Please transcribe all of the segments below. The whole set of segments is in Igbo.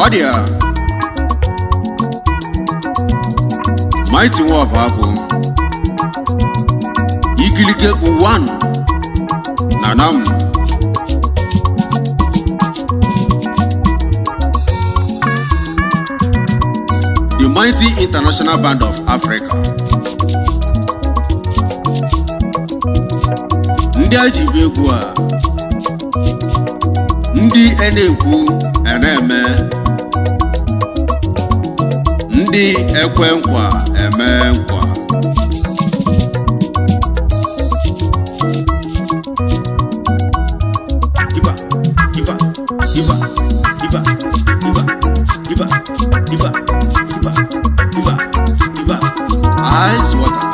Odia Mighty War Babu Igilige 1 Anam The Mighty International Band of Africa Ndị ajibegwu a ndị na-ekwu na-eme ndị ekwe nkwa eme nkwa iba iba iba iba iba iba iba iba iba iba ice water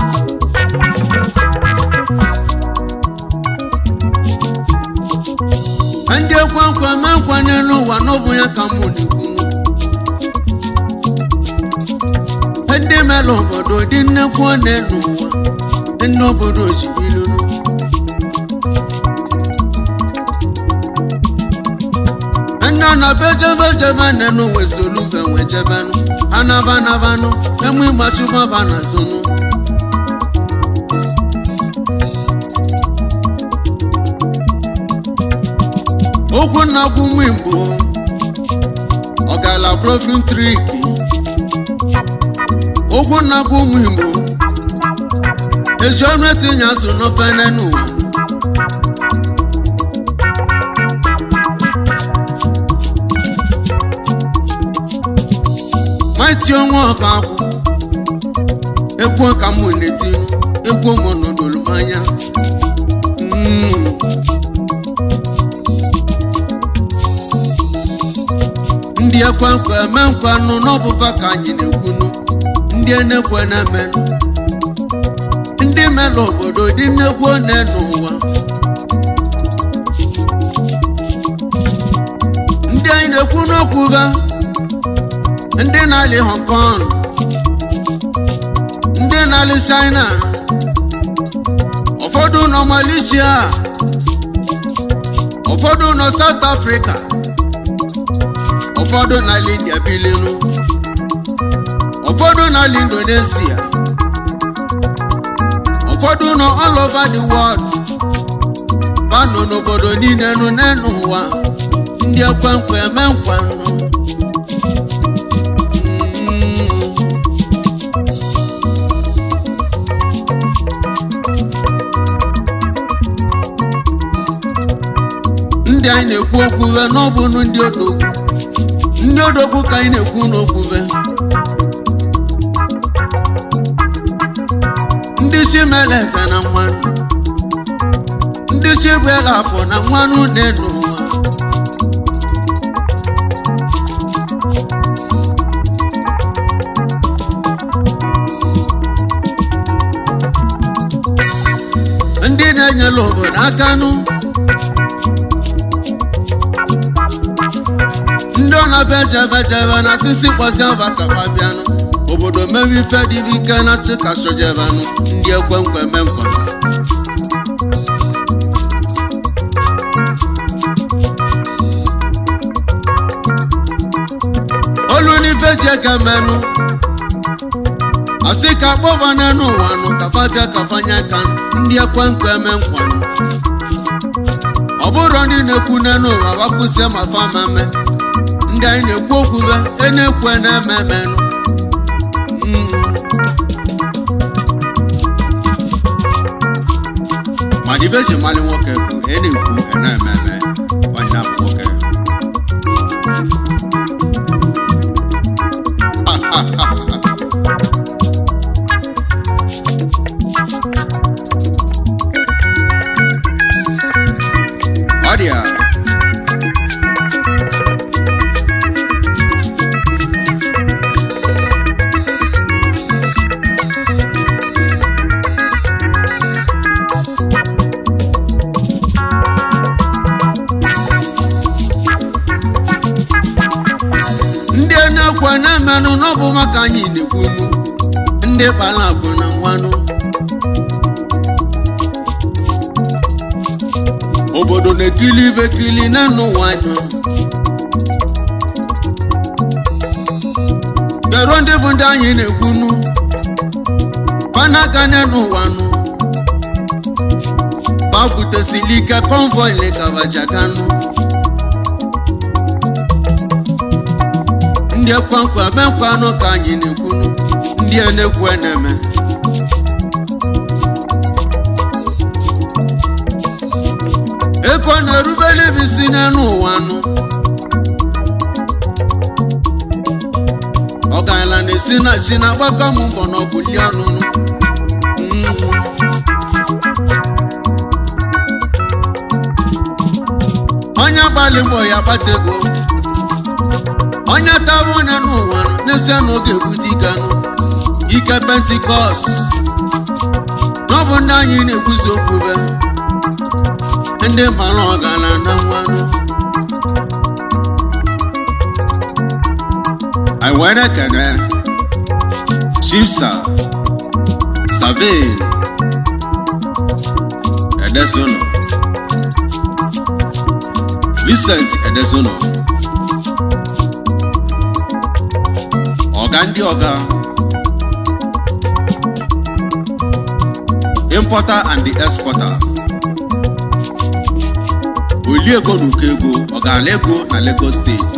ndị ekwe nkwa eme nkwa n'ụwa n'ọbụ ya ka mụ na-ekwu ndị melu obodo dị nnekwu n'ụwa ndị obodo ojibiluru ndị na bejebejebe n'ụwa esoluve nwejebenu anabanabanụ emu ịgbachibaba na zonu okwu na-agwụ ụmụ Igbo ọgala profin triki okwu na-agwụ ụmụ Igbo ezi ọrụ etinye asụ n'ofe n'ụwa maiti onwe ọka akwụ egwu ọka mụ na-etinu egwu ụmụ n'odolumanya ndị ekwe nkwa eme nkwa nụ n'ọbụba ka anyị na-ekwunu ndị enekwe na-emenụ ndị melụ obodo dị nnekwu one n'ụwa ndị anyị na-ekwu n'okwuba ndị na-alị Hong Kong ndị na-alị China ụfọdụ nọ Malaysia ụfọdụ nọ South Africa ụfọdụ n'ala India bilinu ụfọdụ n'ala Indonesia ụfọdụ nọ all over the world banọ n'obodo niile nụ n'ụwa ndị ekwe nkwa eme nkwa nụ ndị anyị na-ekwu okwuve n'ọbụnụ ndị odogwu ka anyị na-ekwu n'okwuve ndị si meleze na nwanụ ndị si belapụ na nwanụ n'ụwa ndị na-enyela obodo aka nụ ndị ọ na-abịa na asịsị kpọzi aba ka babianụ obodo mewe ife dị ike na chikasojebanụ ndị ekwe nkwa eme nkwa olu n'ife ji eke menụ asị ka akpọba n'ụwa nụ ka fabia ka fanye aka ndị ekwe nkwa eme nkwa ọ bụrụ ndị na-ekwu n'ụwa wakwụsie ma famame ndị anyị na-ekwu okwuve na-ekwe na-ememenụ ma dibe ji mali nwoke bụ na-ekwu na-ememe onye bụ nwoke ọdịa manụ n'ọbụ maka anyị na-ekwunu ndị kpara akụ na nwanụ obodo na-ekili ibekili na n'ụwa anya kedu ndị bụ ndị anyị na-ekwunu panaka n'ụwa nụ bapụtasili ike konvoy n'Ikabajaganụ ndị ekwenkwe emekwanụ ka anyị na-ekwunu ndị enekwe na-eme eko na-erubele bisi n'elu ụwa nụ ọgaranya na-esi na si na gbaka m mbọ n'ọbụli anụnụ onye gbalị mbọ ya kpata ego onye tara onye n'ụwa n'ezie na oge ebute ikanụ ike pentikọst n'ọbụ ndị anyị na-ekwuzi okwube ndị mara ọgaranya na nwanụ I were ekene Chifsa Savin Edesono Vincent Edesono Ọga ndị ọga Importer and the exporter Oliego n'Ukego ọgala ego na Lagos State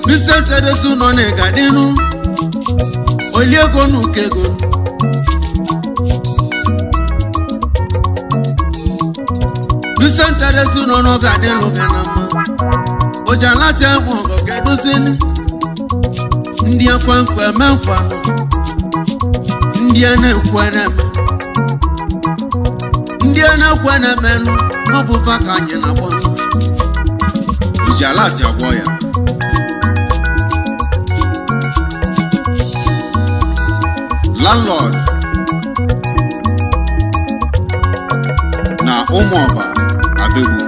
Vincent Edesono n'Igadinu Oliego n'Ukego Vincent Edesono n'Igadinu ganama Ojalate mọgọ keduzini ndị ekwenkwe emekwanụ ndị na-ekwe na-eme ndị na-ekwe na-emenụ n'ọbụfa ka anyị na-akpọnụ Ojalate agwọ ya landlord na ụmụọba abegbu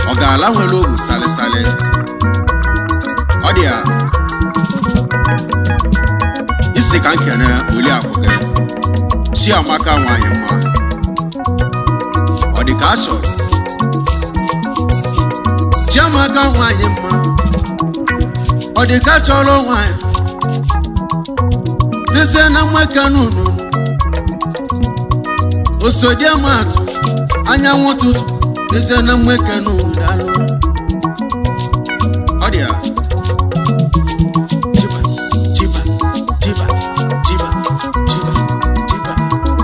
ọ ga-ala nwere ogwu salịsalị ọ dị ya isi ka nkene oli akwụ gị Chiamaka nwanyị mma ọ dị ka achọ Chiamaka nwanyị mma ọ dị ka chọrọ nwanyị n'ezie na nweke n'unu osodiamatụ anyanwụ ụtụtụ n'ezie na nweke n'unu dalụ ọ dị ya chiba chiba chiba chiba chiba chiba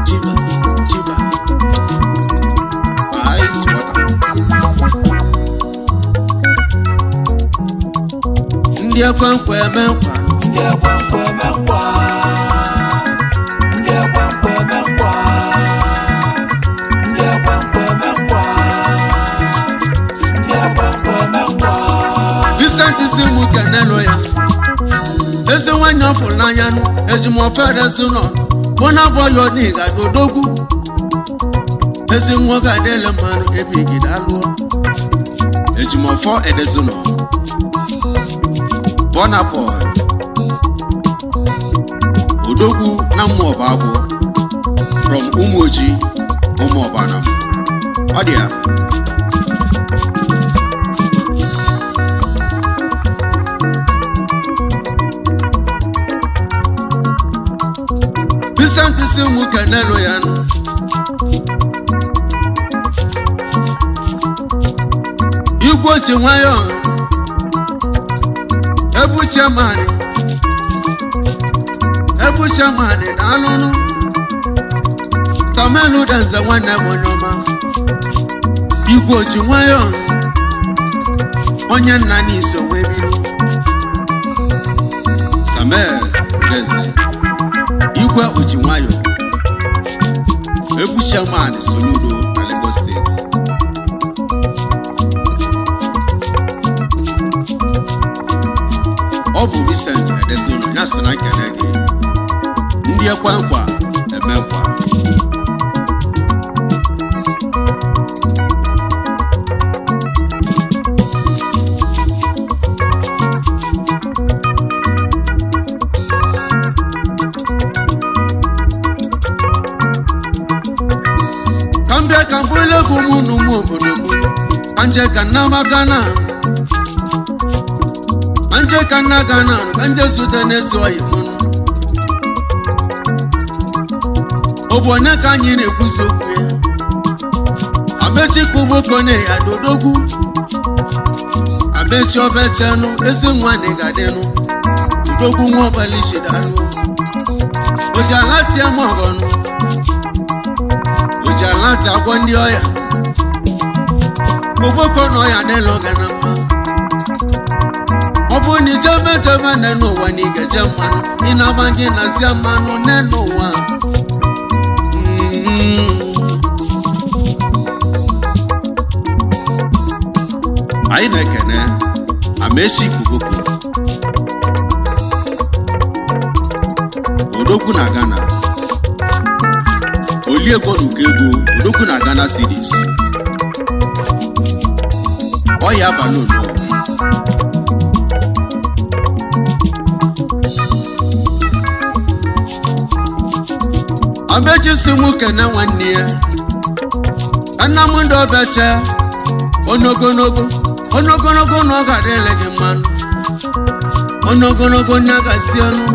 chiba chiba ice water ndị ekwenkwe eme nkwa ndị ekwenkwe eme nkwa ndị ekwenkwe eme nkwa ndị ekwenkwe eme nkwa ndị ekwenkwe eme nkwa Vincent si mụ kenelo ya ezi nwanne ọ fụrụ n'anya nụ ejimofe Edesono mụ na abụọ ya ọdịga n'odogwu ezi nwa ga-adịle mmanụ ebe igide alụọ ejimofe Edesono Bonaboy odogwu na mmụọba abụ from Umuoji ụmụọba Anam ọ dị ya Vincent si mụ kenelo ya nụ igwe ochi nwayọ Ebu chairman na alụnụ Tamelu danza nwanne m onye ọma igwe ochi nwayọ onye nna n'iso wee bido Samuel Reze igwe ochi nwayọ Ebu chairman Soludo na Lagos State ọ bụ Vincent Edesono ya sị na nkene gị ndị ekwe nkwa eme nkwa anje kana magana anje kana gana anje zute neso imunu obone ka anyi na-ekwuzi okwu ya abechi kuboko ne ya dodogwu abechi obechenu ezi nwa ne gadenu dodogwu nwa obali shidalu ojalati amogonu ojalati agwo ndi oya kuboko no ya nelo gana mma obu ni jeme nenu wa ni geje manu ina bangi na sia manu nenu wa anyị na-ekene Amechi Kuboko odogwu na Ghana Oliego Nukego odogwu na Ghana Cities ọya balolo Amechi si mụ kene nwanne ya Anam ndị obeche onogonogo na ọ ga-adịle gị mmanụ onogonogo na gasị ọnụ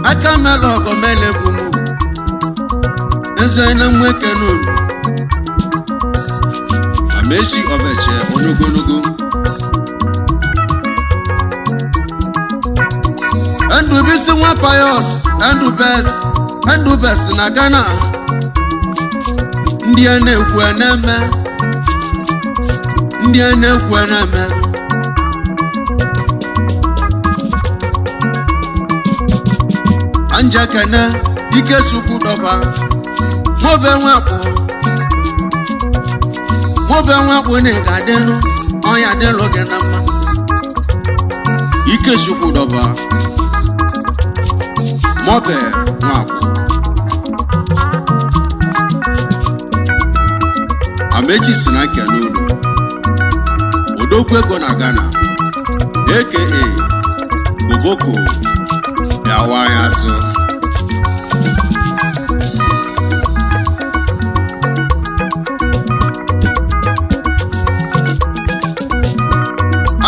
aka mele ọgọ mele bụ mụ eze na nweke n'ụlọ Amechi obeche onogonogo Ndubisi nwa Pius Ndubes na Ghana ndị a na-ekwu na-eme ndị a na-ekwu na-eme anje kene Ikechukwu dọba mobe nwakwu na ga-adịnụ ọya dịlụ gị na mma Ikechukwu dọba mobe nwakwu Amechi si na nke n'ụlọ odogwu ego na Ghana A.K.A. Kuboko bịawa ya azụ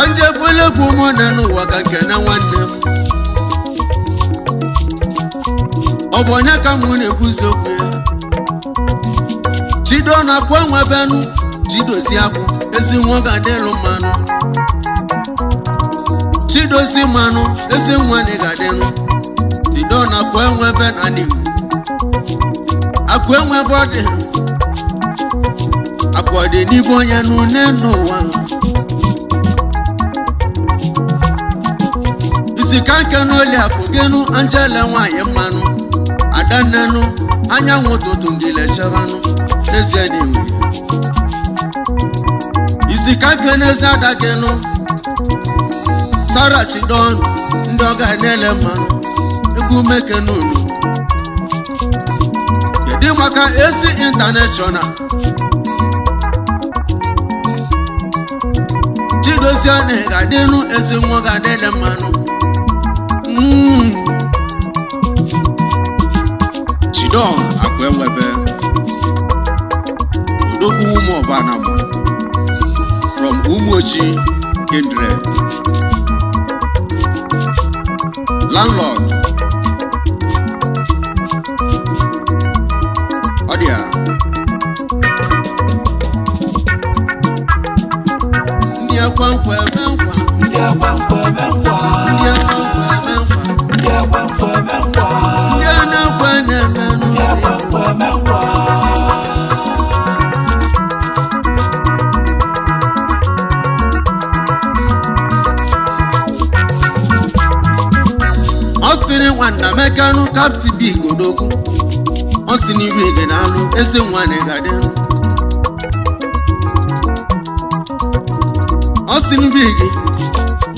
anje bụlegwu mụna n'ụwa ka nke na nwanne m ọ bụ onye ka mụ na-ekwuzi okwu ya Chido na kwa nwebenu Chidozi akwụ ezi nwa ga-adịlụ mmanụ Chidozi mmanụ ezi nwa na ga-adịlụ Chido na kwa nwebe na n'Igbo akwa enwebe ọ dị akwa dị n'ibu onye n'une n'ụwa isi ka nke n'oli akụ genu Angela nwanyị mmanụ Adannenu anyanwụ ụtụtụ ngile chebanụ n'ezie n'iwu isi ka nke n'ezi adagenu Sarah Chidon ndị ọ ga-enele mmanụ egwu meke n'ụlọ kedu maka AC International Chidozie na ga-adịnụ ezi nwa ga-adịle mmanụ Chidon akwa enwebe odogwu ụmụ ọba Anam from Umuochi Kindred landlord ọdịa ndị akwa nkwa eme nkwa ndị akwa nkwa eme nkwa ndị akwa nkwa eme nkwa ndị akwa nkwa eme nkwa ndị anakwa na-eme ndị akwa nkwa eme nkwa Austin nwanna mekanu Captain Big odogwu Austin iru ege na alụ eze nwanne ga-adịnụ Austin Big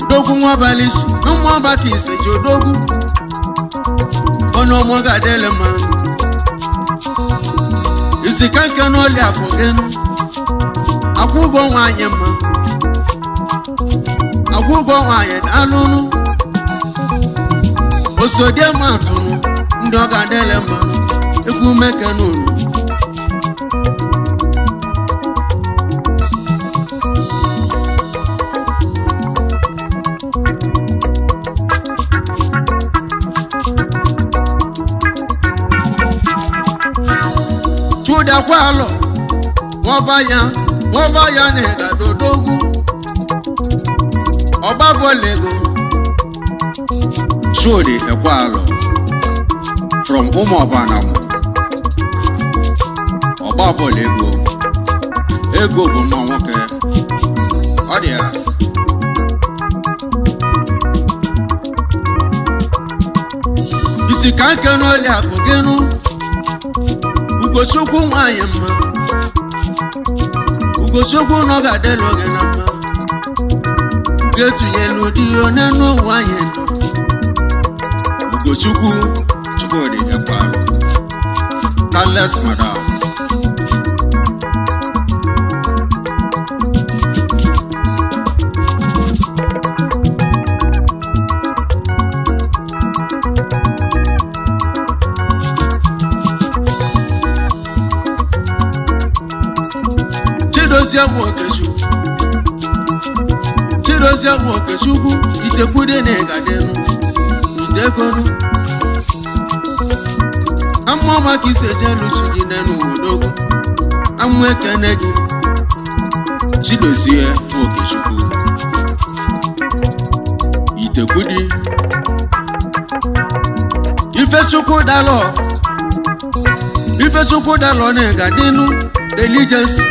odogwu nwa abalị isi na ụmụ ọba ka ise ji odogwu ọnụ ọmụ ga-adịle mmanụ isi ka nke n'ọlị akụ gịnụ akwụ ụgwọ nwaanyị mma akwụ ụgwọ nwaanyị alụnụ osodiematụnụ ndị ọ ga-adịle mmanụ egwu meke n'ụlọ Ekwalo Wabaya nega dodogu Obabo lego Surely Ekwalo from Anam Obabo lego Ego bumawoke Odia Isi kanke no le akogenu Ugochukwu nwanyị mma Ugochukwu no ga de loge na mma Ugetunyelu di onenu nwanyị Ugochukwu Chukwudi Ekwalo Tales madam Chidozie Okechukwu Itekwude na-egadenu Itekonu Amma maka isejelu chidi nenu wodogu Amma ekene gị Chidozie Okechukwu Itekwudi Ifechukwu dalo na-egadenu Diligence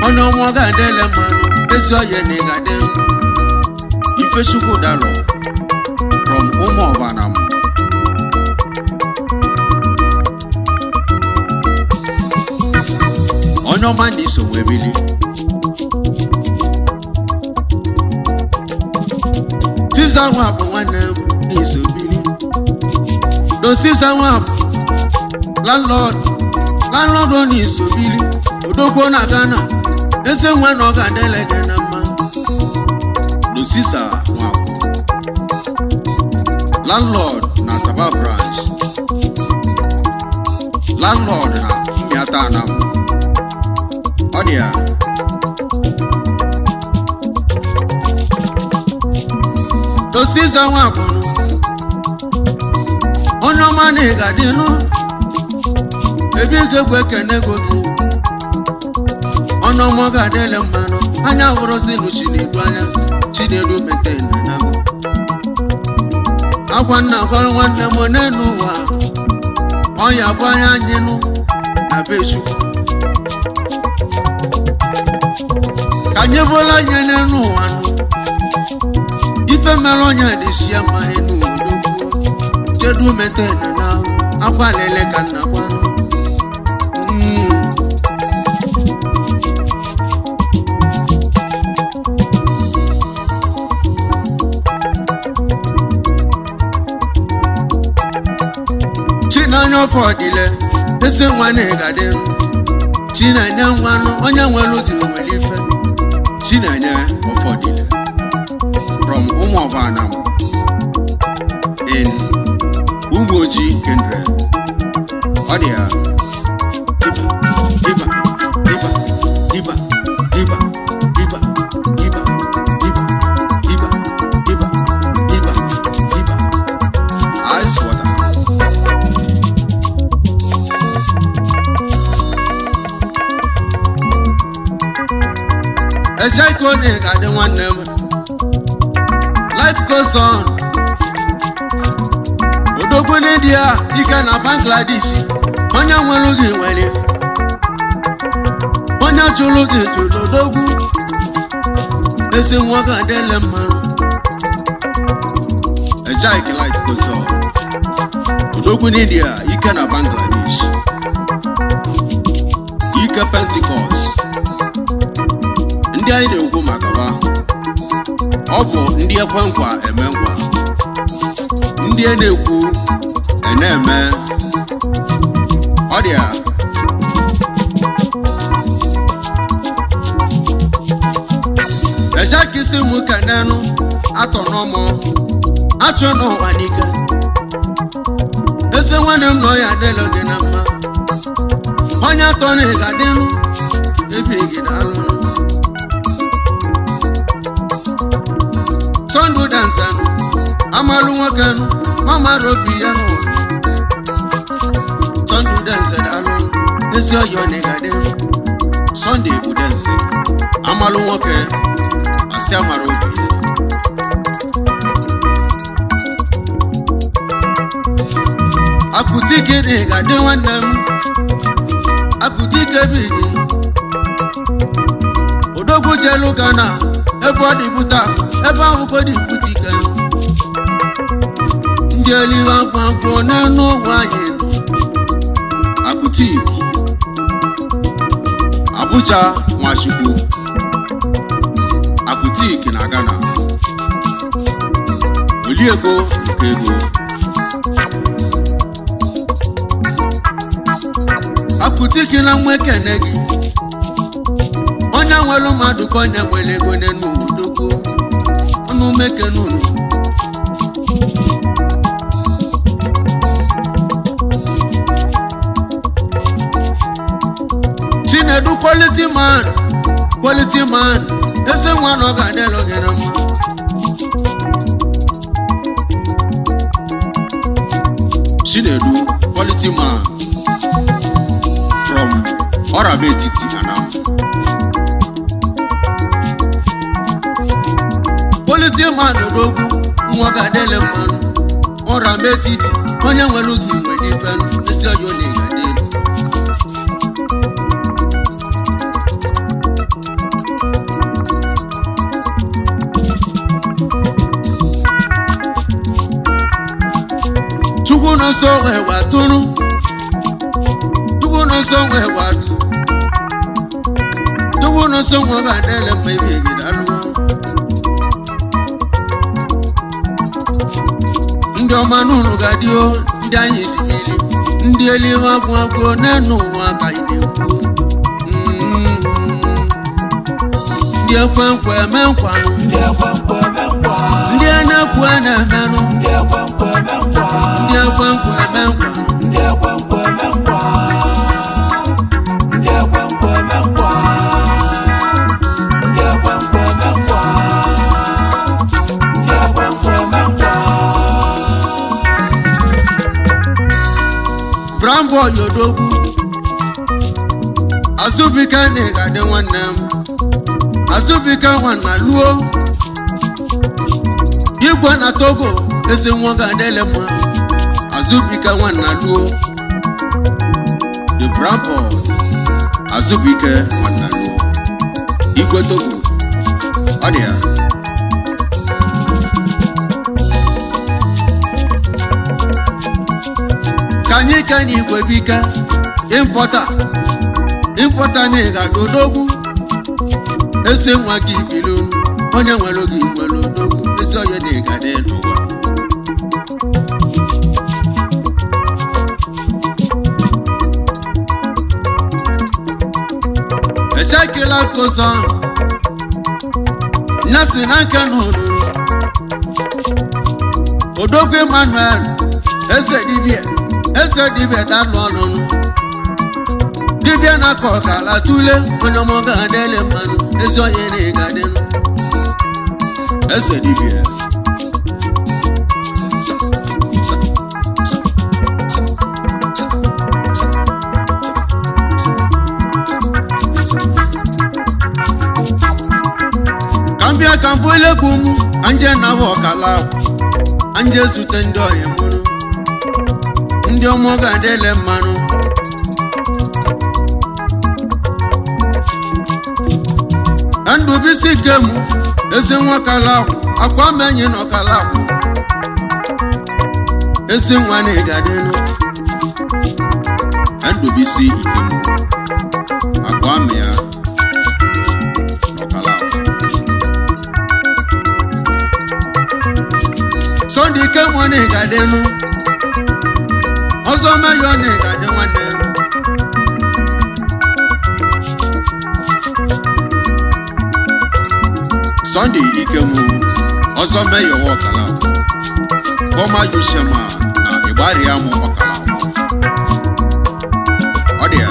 Ono mwaga dele manu Esi oye negadenu Ifechukwu dalo From Anam Ono mani so webili Tisa wapu wanem Niso bili Do sisa wapu Landlord Niso bili Odogwo na Ghana Ese nwa no ga delege na mma Dosisa wapo Landlord na Sabah branch Landlord na Miata Anam Odia Dosisa wapo Ono mani ga dinu Ebi gegwe kenego gi Ono moga dele mano Anya urosi nu chinedu anya Chinedu mete na nago Akwana kwa nwanne monenu wa Oya bwanya nyenu Na beshu Kanyevola nyenenu wanu Ife melonya deshia mahenu odogu Chedu mete na nao Akwa lele kana kwanu Chinanyo fodile Ese nwane gadenu Chinanye nwanu Onye nwelu gi welife Chinanye ofodile From Anam In Umoji Kendre Odia Iba Ice water Ezeiko na-egade nwanne m Life goes on Odogwu n'India ike na Bangladesh Onye nwelu gị nwere Onye chụrụ gị chụrụ odogwu Esi nwa ga adele mmanụ Ezeiko life goes on Odogwu n'India ike na Bangladesh Ike Pentecost Ndị anyị na-ekwu maka ba Ọ bụ ndị ekwe nkwa eme nkwa Ndị na-ekwu na-eme Ọ dị ya Ejakisi mụ kanenu atọ n'ọmọ Achọ n'ụwa n'ike Ese nwanne m nọ ya adịla gị na mma Onye atọ na ịgadịnụ Ebe gị na alụnụ Sondu dansanu Amalu nwakanu Mama robi ya n'ụwa Sondu dansan alụnụ ezi oyo n'igade Sunday Udense amalụ nwoke asị amara obi akụtike n'igade nwanne m akụtike bigi odogwu jelu Ghana ebe ọ dịbụta ebe ahụko dịbụtike ndị eliwe agwagwo n'enu ụwa anyị nọ akụtike Abuja Nwachukwu akụtike na Ghana Oliego nke ego akụtike na nwa ekene gị onye nwere mmadụ ka onye nwere ego n'enu odogwu ọnụ mekene unu Chinedu quality man ese nwa na ọ ga-adịlụ gị na mma Chinedu quality man from Orabetiti Anam quality man odogwu nwa ga-adịlụ mmanụ Orabetiti onye nwere gị mgbe n'ife ezi oyo na-egade Chukwu no so ewa tunu Chukwu no so ewa tu Chukwu no so nwa ga dele mmebi gidalu ndị ọma n'ụlọ gadio ndị anyị jibili ndị eliwe agwagwo n'enu ụwa ka ị na-ekwu ndị ekwenkwe eme nkwa ndị na-ekwu na-emenụ ndị ekwenkwe eme nkwa Brambo yodogwu Azubika n'igade nwanne m Azubika nwanna luo Igwe na Togo esi nwa ga-adịle mma Azubika nwanna luo The Brambo Azubika nwanna luo Igwe Togo ọ dị ya Kanyi igwe bika importa n'igade odogwu ese nwa gị bilu onye nwere oge nwere odogwu ese onye n'igade n'ụwa echekela kosa nyasi na nke n'ụlọ odogwu Emmanuel eze dibia dalụ ọlụnụ dibia na-akọ ọkala tule onye ọmọ ga-adịle mmanụ ezi onye na-egadịnụ eze dibia kambia kampu ilekwumu anje na-ahụ ọkala anje zute ndị ọyị mụrụ ndị ọmọ ga-adịle mmanụ Ndubisi gemu ezi nwa kalakwụ akwa menyi na ọkalakwụ ezi nwa na-egadenu Ndubisi ikemu akwa me ya ọkalakwụ Sunday ikemu na-egadenu ọzọ meyo na-egade nwanne Sunday ikemu ọzọ meyo ọkalakwụ Boma Yushema na Igbari amụ ọkalakwụ ọ dị ya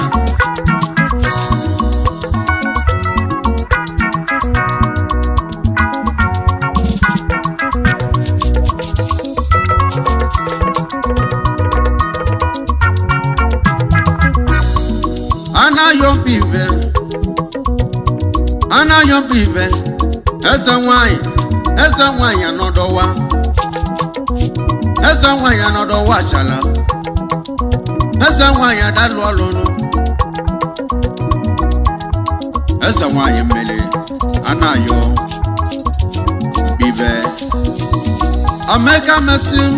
bibe anayo bibe eze nwanyị anọdọwa chala eze nwanyị adalụ ọlụnụ eze nwanyị mmele anayo bibe ameka mesim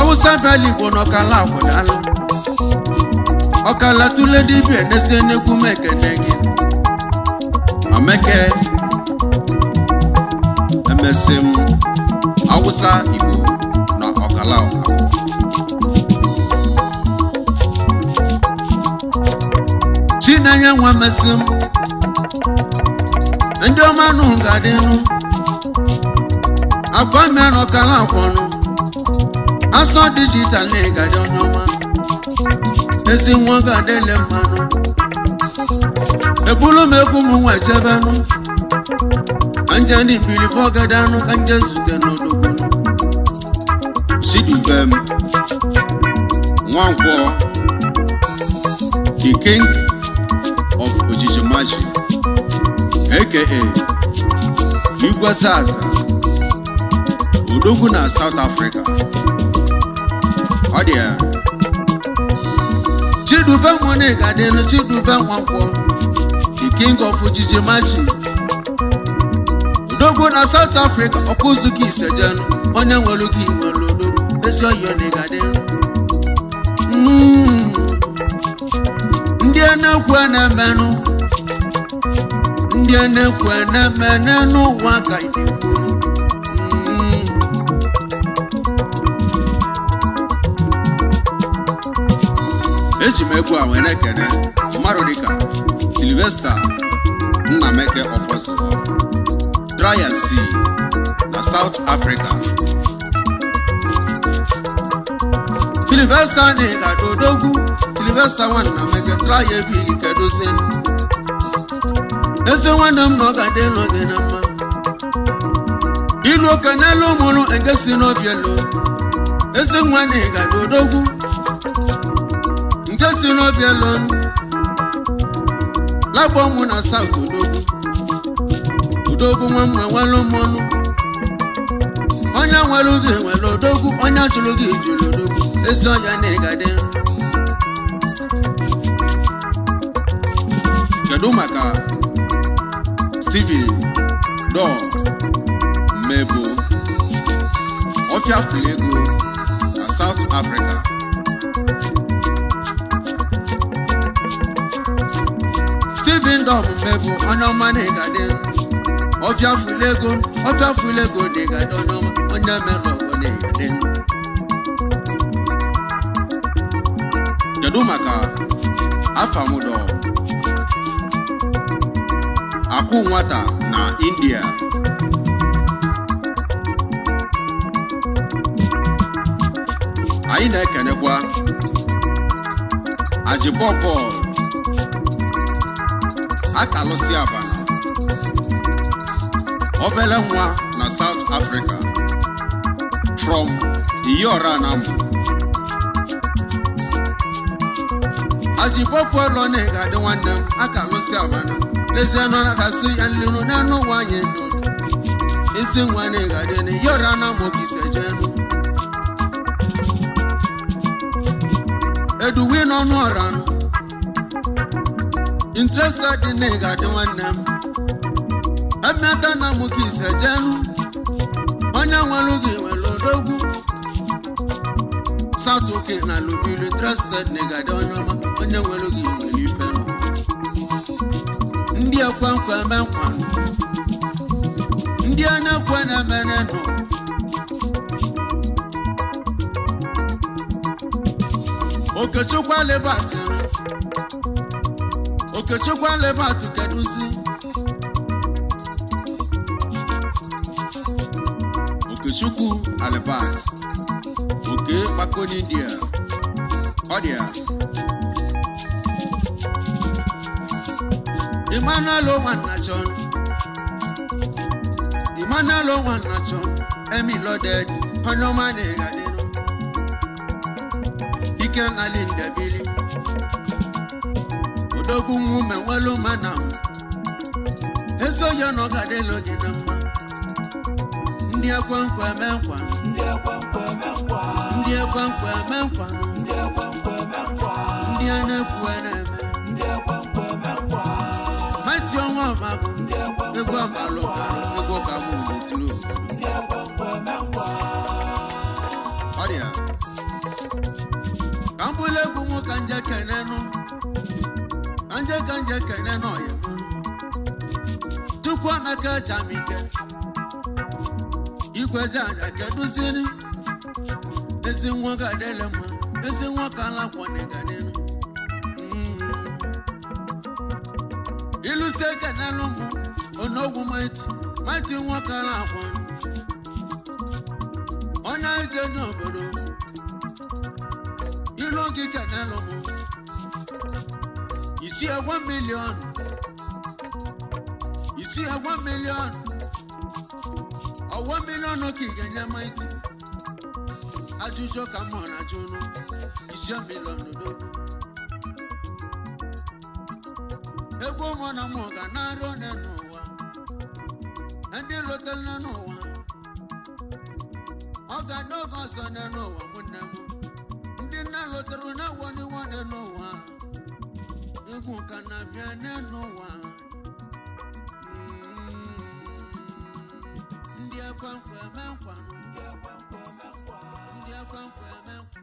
Awusa Beligbo n'ọkala akwụdalụ ọkala tụle dibịa n'esi enegwu mekene gị ameke emesim Awusa Igbo na ọkala ọka Chinenye nwa mesim ndị ọma nụ ga-adịnụ Akwamia n'ọkala akwọnụ asọ digital na-egade onye ọma ezi nwa ga-adịle mmanụ ebulu m egwu m nwa echebenụ anje ndị mbilibo gadanụ ka nje zute n'odogbunu Chidubem Nwankwọ the king of Igilige A.K.A. Igwe Zaza Odogwu na South Africa. Ọ dị ya. Chidubem Monegade Chidubem Nwankwọ the king of Igilige Odogwu na South Africa ọkụzụka isejenu onye nwere gị nwere odogwu ezi ọyọ negade. Ndị na-ekwu na-emenụ ndị na-ekwu na-emene n'ụwa ka ịdịkwuru eji m egwu a wee na-ekene mmadụ dịka Sylvester Nnameke Ọfọzụwa Trial C na South Africa Sylvester na-egado odogwu Sylvester Nnameke Trial ebighị kedozie eze nwanne m na ọ ga-adị n'oge na mma ilu oke n'elu ụmụrụ nke si n'obielu eze nwanne ga-adị odogwu nke si n'obielu lagbo mụ na South odogwu nwa mma nwere ụmụnụ onye nwere gị nwere odogwu onye jụrụ gị jụrụ odogwu eze ọya na-egade. Kedu maka Steven Dor Mebo Ọfịa Fulego na South Africa Steven Dor Mebo onye ọma na-egade Ọfịa Fulego na-egade onye mere ọgwụ na-egade. Kedu maka Afamudo Akụ nwata na India anyị na-ekenekwa Ajibọpọ Akalụsị Abana obele nwa na South Africa from Anam Ajibọpọ lọ na-egade nwanne m Akalụsị Abana n'ezie nọ na kasị ya nliru n'anụ nwanyị nọ isi nwa na-egade Anam okisejenu eduwe n'ọnụ ọranụ interested na-egade nwanne m emeta na okisejenu onye nwere gị nwere odogwu South oke na lubiri interested na-egade onye ọma onye nwere gị nwere ife nọ ndị ekwenkwe eme nkwa ndị na-ekwe na-emene nọ Okechukwu Lebat keduzi Okechukwu Lebat oke kpako n'India ọ dị ya Emmanuel One Nation Emi Loaded onye ọma na-egadenu dike na linda bili odogu mume welu mana eso ya no gadelo ginama ndi akwankwa menkwa ndi akwankwa menkwa ndi akwankwa menkwa ndi akwankwa menkwa ndi anakwa neme ndi akwankwa menkwa mati onwa magu ego amalo ego kamu litlu ndi akwankwa menkwa odia Kambule gumu kanje kenenu kanje kenenu yemu Tukwa meke jamike Igwe janja kedusini Esi nwoga delema Esi nwoka la kwane gadenu Ilu se kenelu mu Onogu maiti nwoka la kwane Ona ije n'obodo Ilogi kenelo mo Isi a 1 million Isi a 1 million A 1 million oki genya mighty Ajujo kamon ajuno Isi a million do Ego mona moga na rone noa Andi lotel na noa Oga no goso na noa munemu na lotero na woni woni no wa egu kana bia na no wa ndi akwankwa menkwa ndi akwankwa menkwa ndi akwankwa menkwa